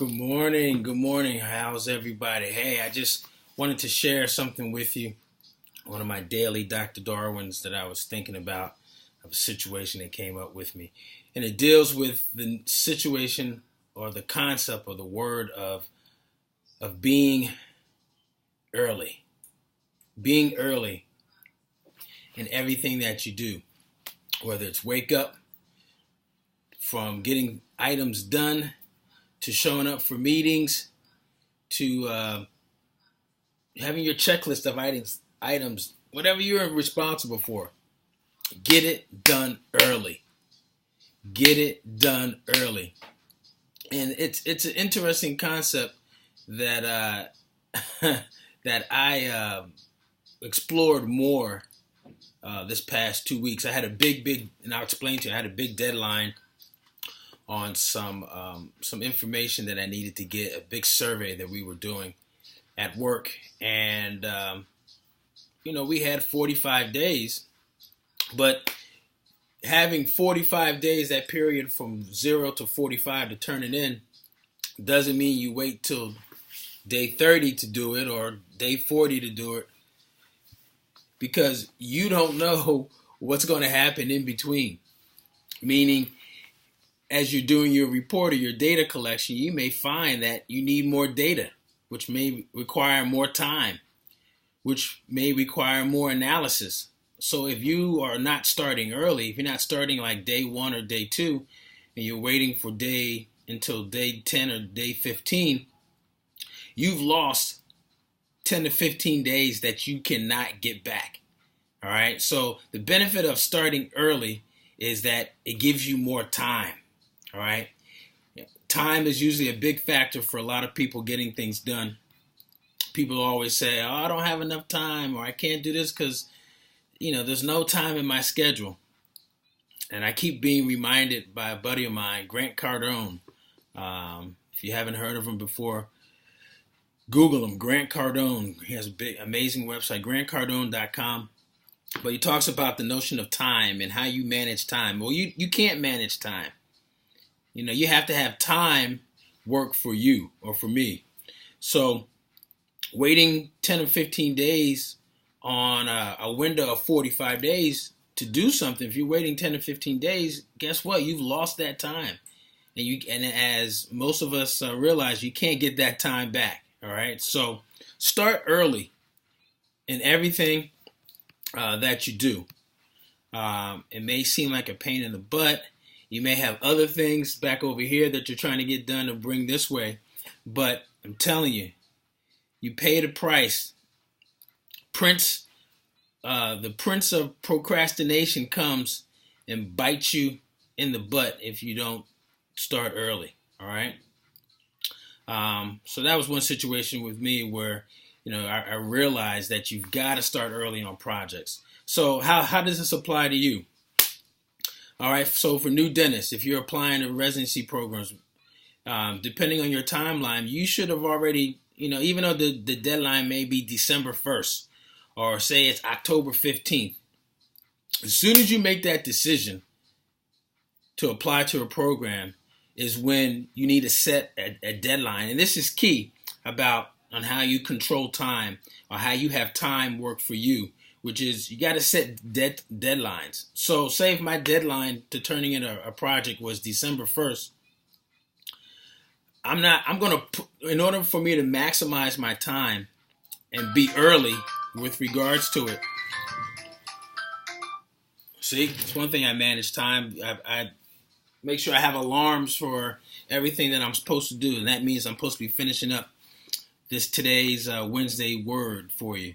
Good morning. Good morning. How's everybody? Hey, I just wanted to share something with you. One of my daily Dr. Darwins that I was thinking about of a situation that came up with me. And it deals with the situation or the concept or the word of being early. Being early in everything that you do. Whether it's wake up, from getting items done, to showing up for meetings, to having your checklist of items, whatever you're responsible for, get it done early. Get it done early. And it's an interesting concept that that I explored more this past 2 weeks. I had a big, and I'll explain to you. I had a big deadline on some information that I needed to get, a big survey that we were doing at work, and we had 45 days, but having 45 days, that period from 0 to 45 to turn it in, doesn't mean you wait till day 30 to do it or day 40 to do it, because you don't know what's going to happen in between. Meaning, as you're doing your report or your data collection, you may find that you need more data, which may require more time, which may require more analysis. So if you are not starting early, if you're not starting like day 1 or day 2, and you're waiting for until day 10 or day 15, you've lost 10 to 15 days that you cannot get back. All right. So the benefit of starting early is that it gives you more time. All right. Time is usually a big factor for a lot of people getting things done. People always say, "Oh, I don't have enough time," or "I can't do this because, there's no time in my schedule." And I keep being reminded by a buddy of mine, Grant Cardone. If you haven't heard of him before, Google him, Grant Cardone. He has a big, amazing website, grantcardone.com. But he talks about the notion of time and how you manage time. Well, you can't manage time. You have to have time work for you or for me. So waiting 10 or 15 days on a window of 45 days to do something, if you're waiting 10 or 15 days, guess what? You've lost that time. And as most of us realize, you can't get that time back. All right. So start early in everything that you do. It may seem like a pain in the butt. You may have other things back over here that you're trying to get done to bring this way. But I'm telling you, you pay the price. The prince of procrastination comes and bites you in the butt if you don't start early. All right. So that was one situation with me where, I realized that you've got to start early on projects. So how does this apply to you? All right. So for new dentists, if you're applying to residency programs, depending on your timeline, you should have already, even though the deadline may be December 1st or say it's October 15th, as soon as you make that decision to apply to a program is when you need to set a deadline. And this is key on how you control time or how you have time work for you, which is you got to set deadlines. So say if my deadline to turning in a project was December 1st, in order for me to maximize my time and be early with regards to it. See, it's one thing I manage time. I make sure I have alarms for everything that I'm supposed to do. And that means I'm supposed to be finishing up today's Wednesday word for you.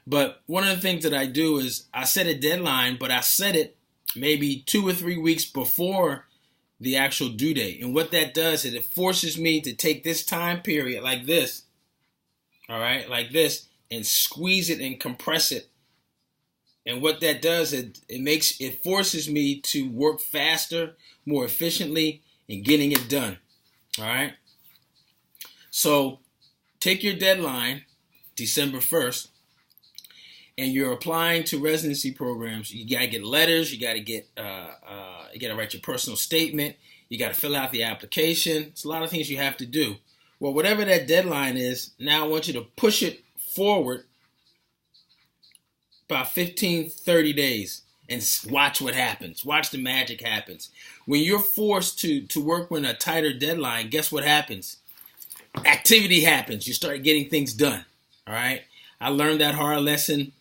But one of the things that I do is I set a deadline, but I set it maybe 2 or 3 weeks before the actual due date. And what that does is it forces me to take this time period like this, all right, like this, and squeeze it and compress it. And what that does, it forces me to work faster, more efficiently, and getting it done. All right. So take your deadline, December 1st, and you're applying to residency programs. You gotta get letters. You gotta write your personal statement. You gotta fill out the application. It's a lot of things you have to do. Well, whatever that deadline is, now I want you to push it forward about 15, 30 days and watch what happens. Watch the magic happens. When you're forced to work with a tighter deadline, guess what happens? Activity happens. You start getting things done. All right. I learned that hard lesson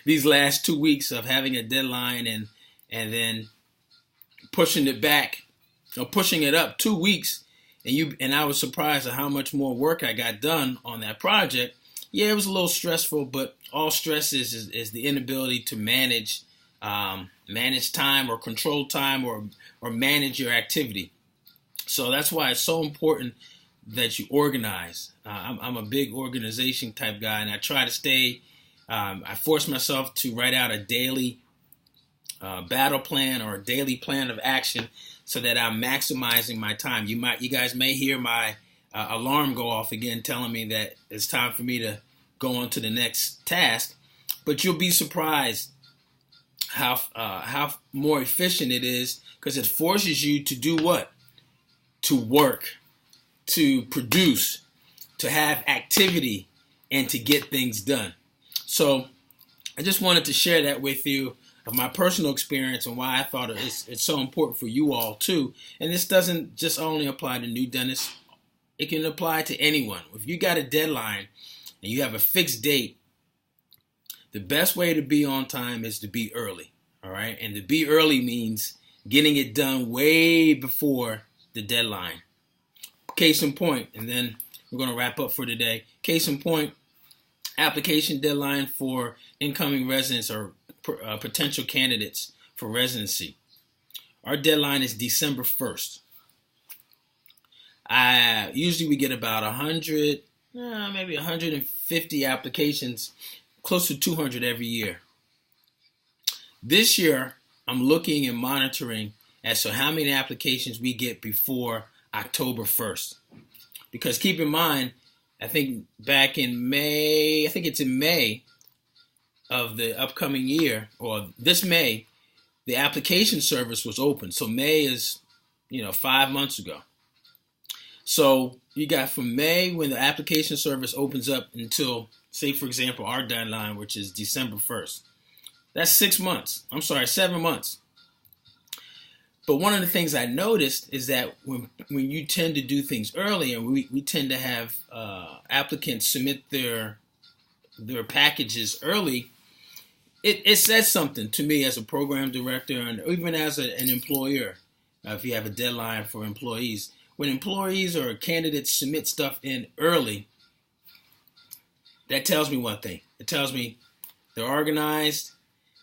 these last 2 weeks of having a deadline and then pushing it back or pushing it up 2 weeks. And I was surprised at how much more work I got done on that project. Yeah, it was a little stressful, but all stress is the inability to manage time or control time or manage your activity. So that's why it's so important that you organize. I'm a big organization type guy, and I try to stay. I force myself to write out a daily battle plan or a daily plan of action so that I'm maximizing my time. You guys may hear my alarm go off again, telling me that it's time for me to go on to the next task. But you'll be surprised how more efficient it is, because it forces you to do what? To work, to produce, to have activity, and to get things done. So I just wanted to share that with you of my personal experience and why I thought it's so important for you all too. And this doesn't just only apply to new dentists. It can apply to anyone. If you got a deadline and you have a fixed date, the best way to be on time is to be early. All right. And to be early means getting it done way before the deadline. Case in point, and then we're going to wrap up for today. Case in point, application deadline for incoming residents or potential candidates for residency. Our deadline is December 1st. Usually we get about 100, maybe 150 applications, close to 200 every year. This year, I'm looking and monitoring as to how many applications we get before October 1st. Because keep in mind, I think back in May, it's in May of the upcoming year, or this May, the application service was open. So May is, 5 months ago. So you got from May, when the application service opens up, until, say, for example, our deadline, which is December 1st. That's 7 months. But one of the things I noticed is that when you tend to do things early, and we tend to have applicants submit their packages early, it says something to me as a program director and even as an employer. If you have a deadline for employees, when employees or candidates submit stuff in early, that tells me one thing. It tells me they're organized.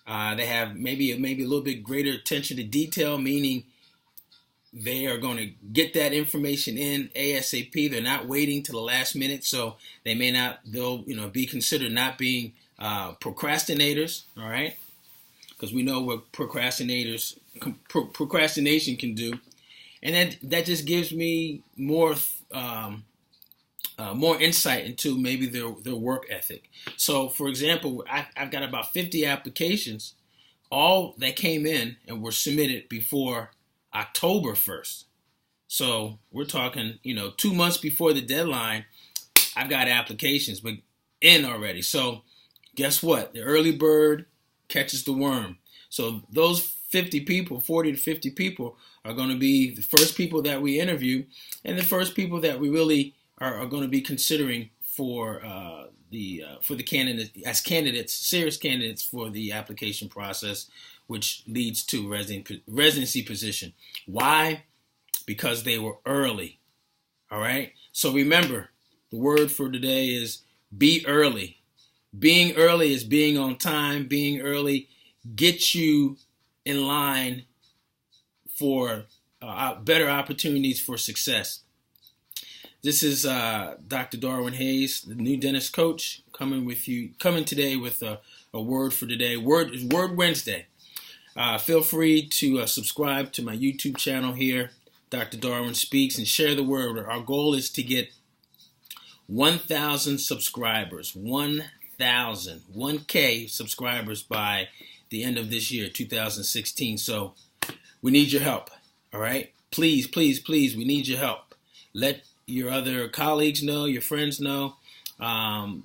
They have maybe a little bit greater attention to detail, meaning they are going to get that information in ASAP. They're not waiting to the last minute, so they'll be considered not being procrastinators. All right, because we know what procrastination can do, and that just gives me more insight into maybe their work ethic. So, for example, I've got about 50 applications, all that came in and were submitted before October 1st. So we're talking, 2 months before the deadline, I've got applications in already. So guess what? The early bird catches the worm. So those 40 to 50 people are going to be the first people that we interview and the first people that we really are going to be considering for the candidate as candidates, serious candidates for the application process, which leads to residency position. Why? Because they were early. All right. So remember, the word for today is be early. Being early is being on time. Being early gets you in line for better opportunities for success. This is Dr. Darwin Hayes, the new dentist coach, coming today with a word for today. Word Wednesday. Feel free to subscribe to my YouTube channel here, Dr. Darwin Speaks, and share the word. Our goal is to get 1,000 subscribers, 1K subscribers by the end of this year, 2016. So we need your help, all right? Please, we need your help. Let your other colleagues know, your friends know, to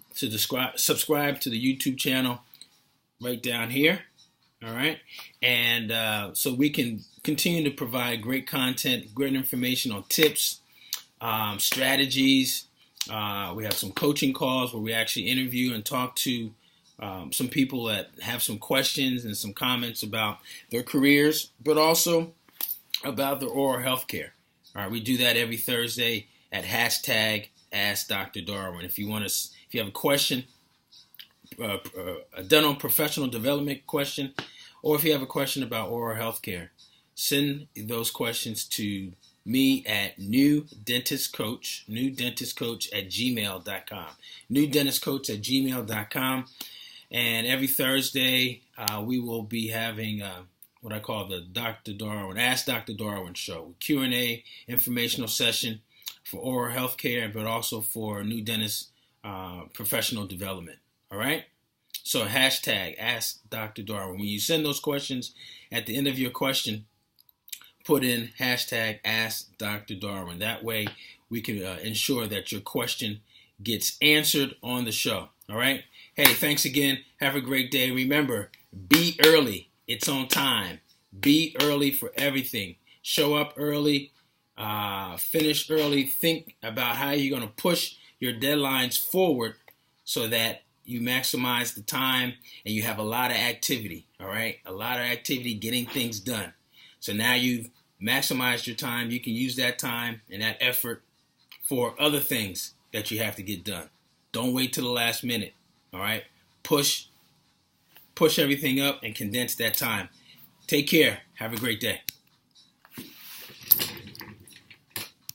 subscribe to the YouTube channel right down here. All right. And so we can continue to provide great content, great information on tips, strategies. We have some coaching calls where we actually interview and talk to some people that have some questions and some comments about their careers, but also about their oral health care. All right, we do that every Thursday at hashtag Ask Dr. Darwin. If you have a question, a dental professional development question, or if you have a question about oral health care, send those questions to me at newdentistcoach at gmail.com. newdentistcoach@gmail.com. And every Thursday, we will be having what I call the Dr. Darwin, Ask Dr. Darwin show, Q&A informational session for oral health care, but also for new dentist professional development. All right? So hashtag Ask Dr. Darwin. When you send those questions, at the end of your question, put in hashtag Ask Dr. Darwin. That way we can ensure that your question gets answered on the show. All right? Hey, thanks again. Have a great day. Remember, be early. It's on time. Be early for everything. Show up early. Finish early. Think about how you're going to push your deadlines forward so that you maximize the time and you have a lot of activity. All right? A lot of activity getting things done. So now you've maximized your time. You can use that time and that effort for other things that you have to get done. Don't wait till the last minute. All right? Push everything up and condense that time. Take care. Have a great day.